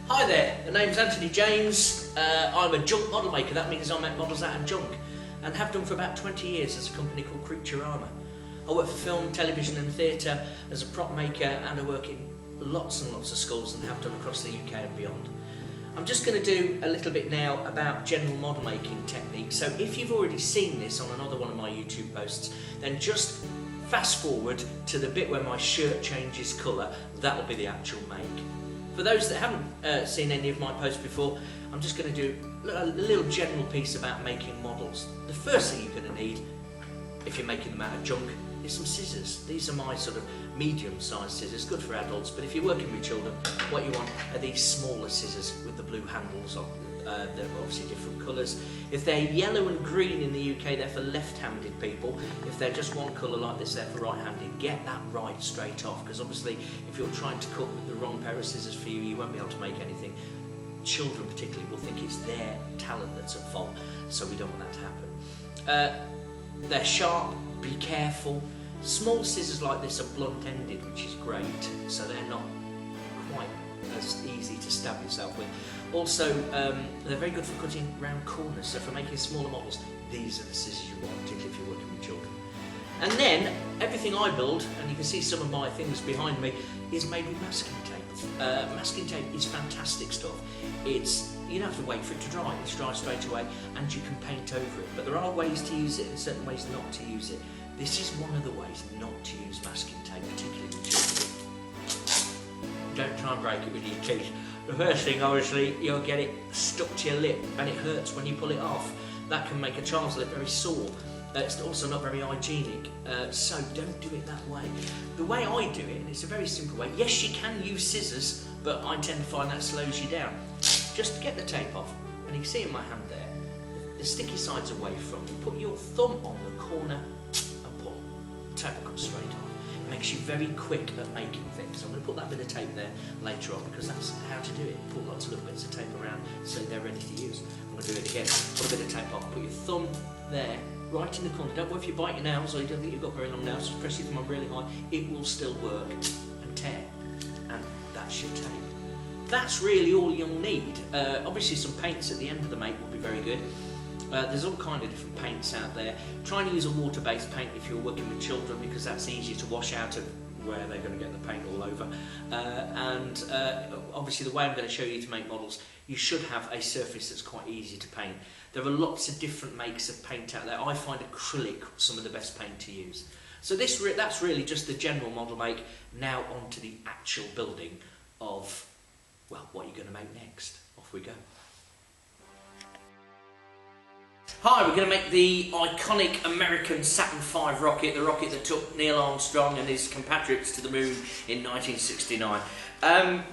Hi there, the name's Anthony James. I'm a junk model maker. That means I make models out of junk and have done for about 20 years as a company called CREATURAMA. I work for film, television and theatre as a prop maker, and I work in lots and lots of schools and have done across the UK and beyond. I'm just going to do a little bit now about general model making techniques. So if you've already seen this on another one of my YouTube posts, then just fast forward to the bit where my shirt changes colour. That'll be the actual make. For those that haven't seen any of my posts before, I'm just going to do a little general piece about making models. The first thing you're going to need, if you're making them out of junk, is some scissors. These are my sort of medium-sized scissors, good for adults, but if you're working with children, what you want are these smaller scissors with the blue handles on. They're obviously different colours. If they're yellow and green in the UK, they're for left-handed people. If they're just one colour like this, they're for right-handed. Get that right straight off, because obviously if you're trying to cut with the wrong pair of scissors for you, you won't be able to make anything. Children particularly will think it's their talent that's at fault, so we don't want that to happen. They're sharp, be careful. Small scissors like this are blunt-ended, which is great, so they're not quite as easy to stab yourself with. Also, they're very good for cutting round corners, so for making smaller models, these are the scissors you want, particularly if you're working with children. And then, everything I build, and you can see some of my things behind me, is made with masking tape. Masking tape is fantastic stuff. You don't have to wait for it to dry, it's dry straight away, and you can paint over it. But there are ways to use it and certain ways not to use it. This is one of the ways not to use masking tape, particularly with children. Don't try and break it with your teeth. The first thing, obviously, you'll get it stuck to your lip, and it hurts when you pull it off. That can make a child's lip very sore. It's also not very hygienic, so don't do it that way. The way I do it, and it's a very simple way, yes, you can use scissors, but I tend to find that slows you down. Just get the tape off, and you can see in my hand there, the sticky side's away from you. Put your thumb on the corner and pull. The tape will come straight off. It makes you very quick at making things. I'm going to put that bit of tape there later on, because that's how to do it. Put lots of little bits of tape around so they're ready to use. I'm going to do it again. Put a bit of tape on, put your thumb there, right in the corner. Don't worry if you bite your nails or you don't think you've got very long nails, just press your thumb on really high. It will still work and tear. And that's your tape. That's really all you'll need. Obviously some paints at the end of the make will be very good. There's all kind of different paints out there. Try and use a water-based paint if you're working with children, because that's easier to wash out of where they're going to get the paint all over. Obviously the way I'm going to show you to make models, you should have a surface that's quite easy to paint. There are lots of different makes of paint out there. I find acrylic some of the best paint to use. So that's really just the general model make. Now on to the actual building of, well, what you're going to make next. Off we go. Hi, we're going to make the iconic American Saturn V Rocket, the rocket that took Neil Armstrong and his compatriots to the moon in 1969.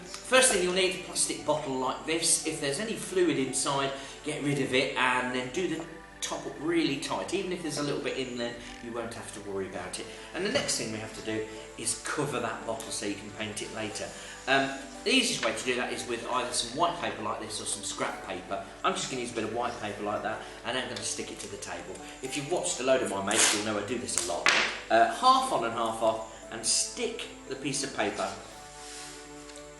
First thing you'll need a plastic bottle like this. If there's any fluid inside, get rid of it and then do the top up really tight. Even if there's a little bit in there, you won't have to worry about it. And the next thing we have to do is cover that bottle so you can paint it later. The easiest way to do that is with either some white paper like this or some scrap paper. I'm just going to use a bit of white paper like that, and I'm going to stick it to the table. If you've watched a load of my mates, you'll know I do this a lot. Half on and half off, and stick the piece of paper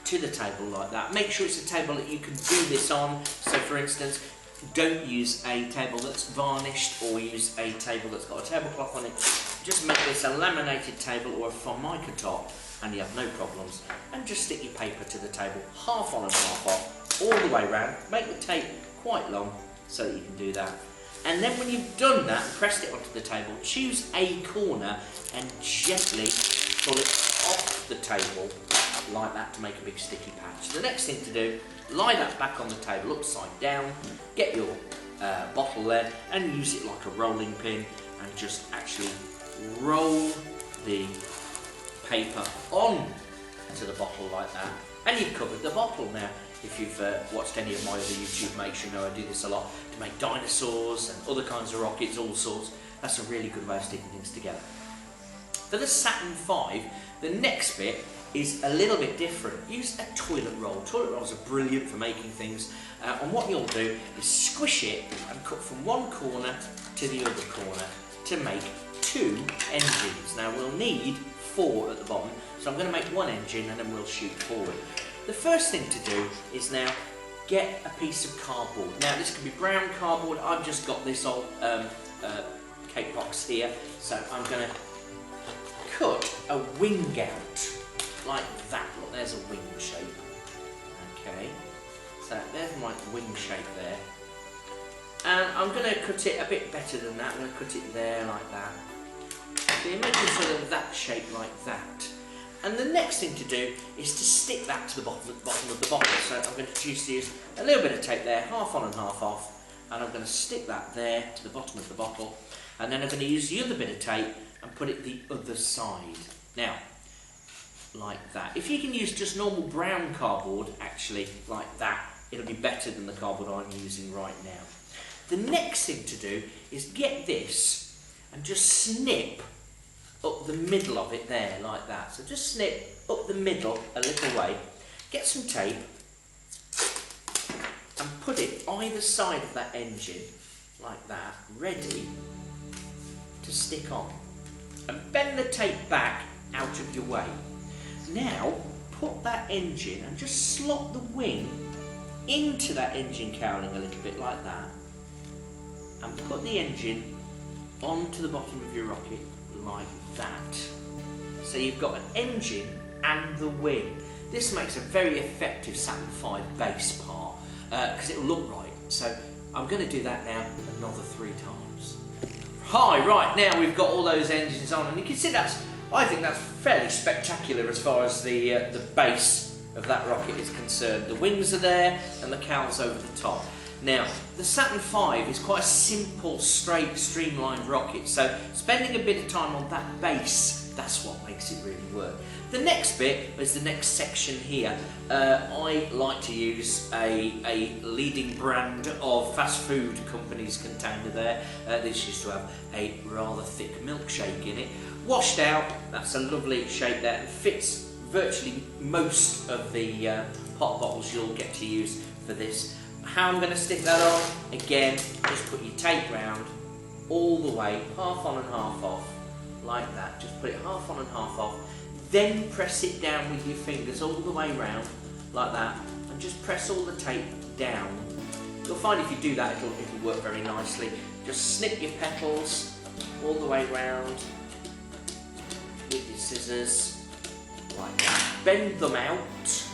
to the table like that. Make sure it's a table that you can do this on. So for instance, don't use a table that's varnished or use a table that's got a tablecloth on it. Just make this a laminated table or a formica top, and you have no problems. And just stick your paper to the table, half on and half off, all the way around. Make the tape quite long so that you can do that. And then when you've done that and pressed it onto the table, choose a corner and gently pull it off the table like that to make a big sticky patch. The next thing to do, lie that back on the table upside down, get your bottle there and use it like a rolling pin and just actually roll the paper on to the bottle like that, and you've covered the bottle. Now if you've watched any of my other YouTube makes, you know I do this a lot to make dinosaurs and other kinds of rockets, all sorts. That's a really good way of sticking things together. For the Saturn V, the next bit is a little bit different. Use a toilet roll. Toilet rolls are brilliant for making things, and what you'll do is squish it and cut from one corner to the other corner to make 2 engines. Now we'll need 4 at the bottom, so I'm going to make 1 engine and then we'll shoot forward. the first thing to do is now get a piece of cardboard. Now this can be brown cardboard. I've just got this old cake box here, so I'm going to cut a wing out like that. Look, there's a wing shape. Okay, so there's my wing shape there. And I'm going to cut it a bit better than that. I'm going to cut it there like that. So you make it sort of that shape like that. And the next thing to do is to stick that to the bottom of the bottle. So I'm going to choose to use a little bit of tape there, half on and half off. And I'm going to stick that there to the bottom of the bottle. And then I'm going to use the other bit of tape and put it the other side. Now, like that. If you can use just normal brown cardboard, actually, like that, it'll be better than the cardboard I'm using right now. The next thing to do is get this and just snip up the middle of it there, like that. So just snip up the middle a little way, get some tape and put it either side of that engine, like that, ready to stick on. And bend the tape back out of your way. Now, put that engine and just slot the wing into that engine cowling a little bit like that. And put the engine onto the bottom of your rocket like that. So you've got an engine and the wing. This makes a very effective Saturn V base part because it'll look right. So I'm going to do that now another 3 times. Hi, right, now we've got all those engines on, and you can see I think that's fairly spectacular as far as the base of that rocket is concerned. The wings are there and the cowl's over the top. Now, the Saturn V is quite a simple, straight, streamlined rocket, so spending a bit of time on that base, that's what makes it really work. The next bit is the next section here. I like to use a leading brand of fast food company's container there. This used to have a rather thick milkshake in it. Washed out, that's a lovely shape there. It fits virtually most of the pop bottles you'll get to use for this. How I'm going to stick that on, again, just put your tape round all the way, half on and half off, like that. Just put it half on and half off, then press it down with your fingers all the way round, like that, and just press all the tape down. You'll find if you do that, it'll work very nicely. Just snip your petals all the way round with your scissors, like that. Bend them out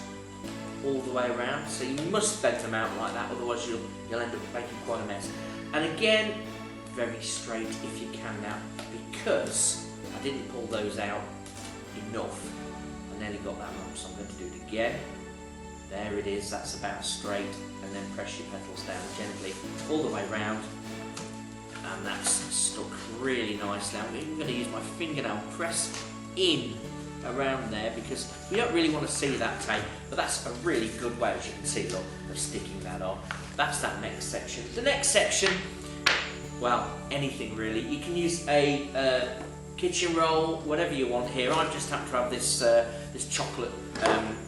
all the way around, so you must bend them out like that, otherwise you'll end up making quite a mess. And again, very straight if you can now, because I didn't pull those out enough. I nearly got that wrong, so I'm going to do it again. There it is, that's about straight, and then press your petals down gently all the way round, and that's stuck really nicely. I'm even going to use my fingernail, press in around there, because we don't really want to see that tape, but that's a really good way, as you can see, look, of sticking that on. That's that next section. The next section, well, anything really. You can use a kitchen roll, whatever you want here. I just happen to have this this chocolate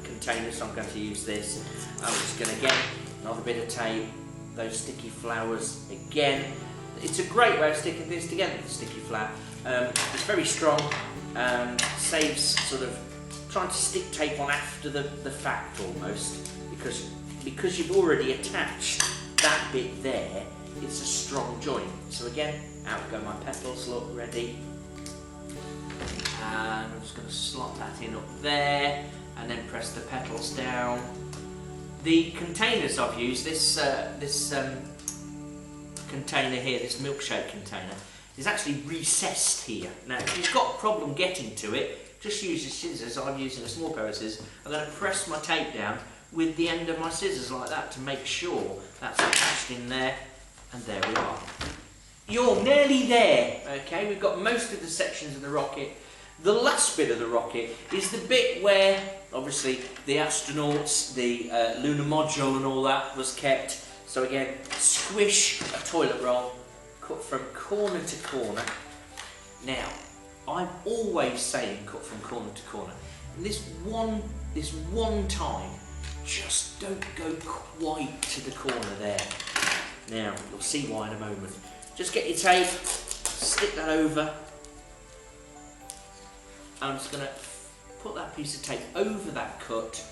container, so I'm going to use this. I'm just going to get another bit of tape, those sticky flowers again. It's a great way of sticking things together, the sticky flower. It's very strong. Saves sort of trying to stick tape on after the fact almost, because you've already attached that bit there. It's a strong joint. So again, out go my petals, look, ready, and I'm just going to slot that in up there, and then press the petals down. The containers I've used, this container here, this milkshake container, is actually recessed here. Now, if you've got a problem getting to it, just use your scissors. I'm using a small pair of scissors. I'm going to press my tape down with the end of my scissors like that to make sure that's attached in there, and there we are. You're nearly there, okay? We've got most of the sections of the rocket. The last bit of the rocket is the bit where, obviously, the astronauts, the lunar module and all that was kept. So again, squish a toilet roll, cut from corner to corner. Now, I'm always saying cut from corner to corner. And this one time, just don't go quite to the corner there. Now, you'll see why in a moment. Just get your tape, stick that over. I'm just going to put that piece of tape over that cut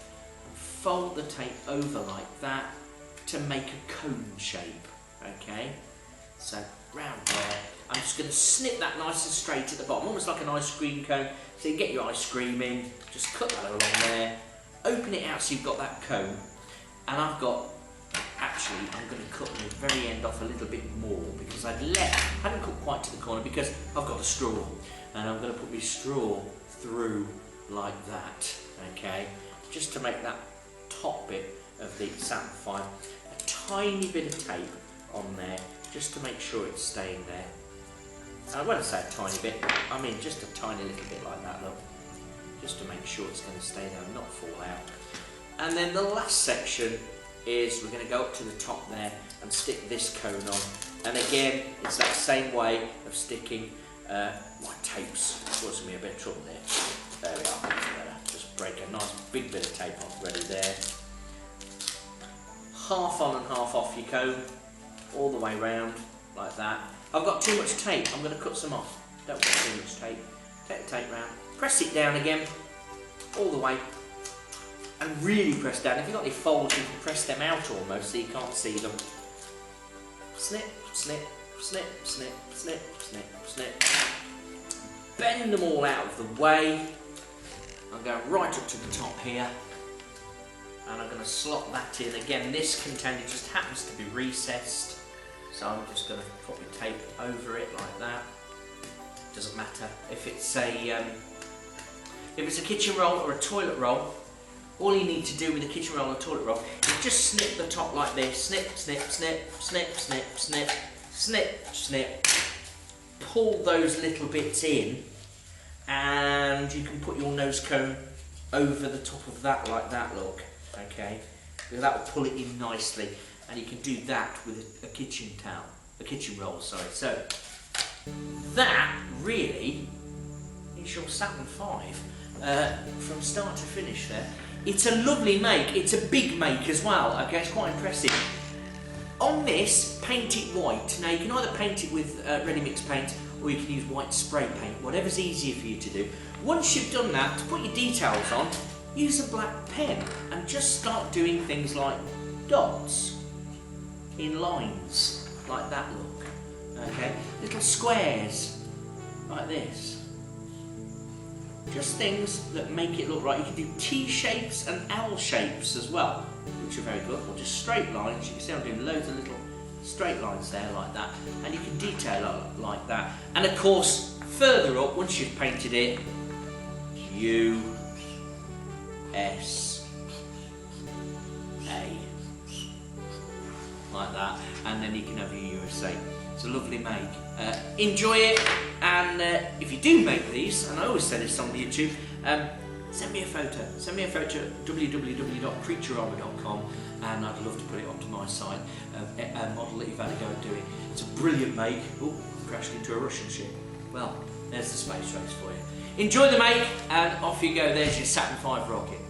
and fold the tape over like that to make a cone shape, okay? So round there, I'm just going to snip that nice and straight at the bottom, almost like an ice cream cone. So you get your ice cream in, just cut that along there, open it out so you've got that cone. And I'm going to cut the very end off a little bit more because hadn't cut quite to the corner because I've got the straw. And I'm going to put my straw through like that, okay? Just to make that top bit of the Saturn V, a tiny bit of tape on there, just to make sure it's staying there. And when I say a tiny bit, I mean just a tiny little bit like that, look. Just to make sure it's going to stay there and not fall out. And then the last section is we're going to go up to the top there and stick this cone on. And again, it's that same way of sticking my tapes. Causing me a bit of trouble there. There we are, that's better. Just break a nice big bit of tape off, ready there. Half on and half off your cone, all the way round, like that. I've got too much tape, I'm going to cut some off. Don't want too much tape. Take the tape round, press it down again, all the way, and really press down. If you've got any folds, you can press them out almost so you can't see them. Snip, snip, snip, snip, snip, snip, snip. Bend them all out of the way. I'm going right up to the top here. And I'm going to slot that in. Again, this container just happens to be recessed. So I'm just going to put my tape over it like that. Doesn't matter if it's a kitchen roll or a toilet roll. All you need to do with a kitchen roll or a toilet roll is just snip the top like this. Snip, snip, snip, snip, snip, snip, snip, snip. Pull those little bits in, and you can put your nose cone over the top of that like that, look. Okay, because that will pull it in nicely, and you can do that with a kitchen towel, a kitchen roll, sorry. So that really is your Saturn V from start to finish there. It's a lovely make, it's a big make as well, okay, it's quite impressive. On this, paint it white. Now you can either paint it with ready mix paint or you can use white spray paint, whatever's easier for you to do. Once you've done that, to put your details on, use a black pen and just start doing things like dots in lines, like that look, okay? Little squares, like this. Just things that make it look right. You can do T-shapes and L shapes as well, which are very good, or just straight lines. You can see I'm doing loads of little straight lines there, like that, and you can detail it like that. And of course, further up, once you've painted it, USA, like that, and then you can have your USA. It's a lovely make. Enjoy it, and if you do make these, and I always say this on YouTube, send me a photo. Send me a photo at www.creaturama.com, and I'd love to put it onto my site, a model that you've had a go at doing. It's a brilliant make. Oh, crashed into a Russian ship. Well, there's the space race for you. Enjoy the make, and off you go. There's your Saturn V Rocket.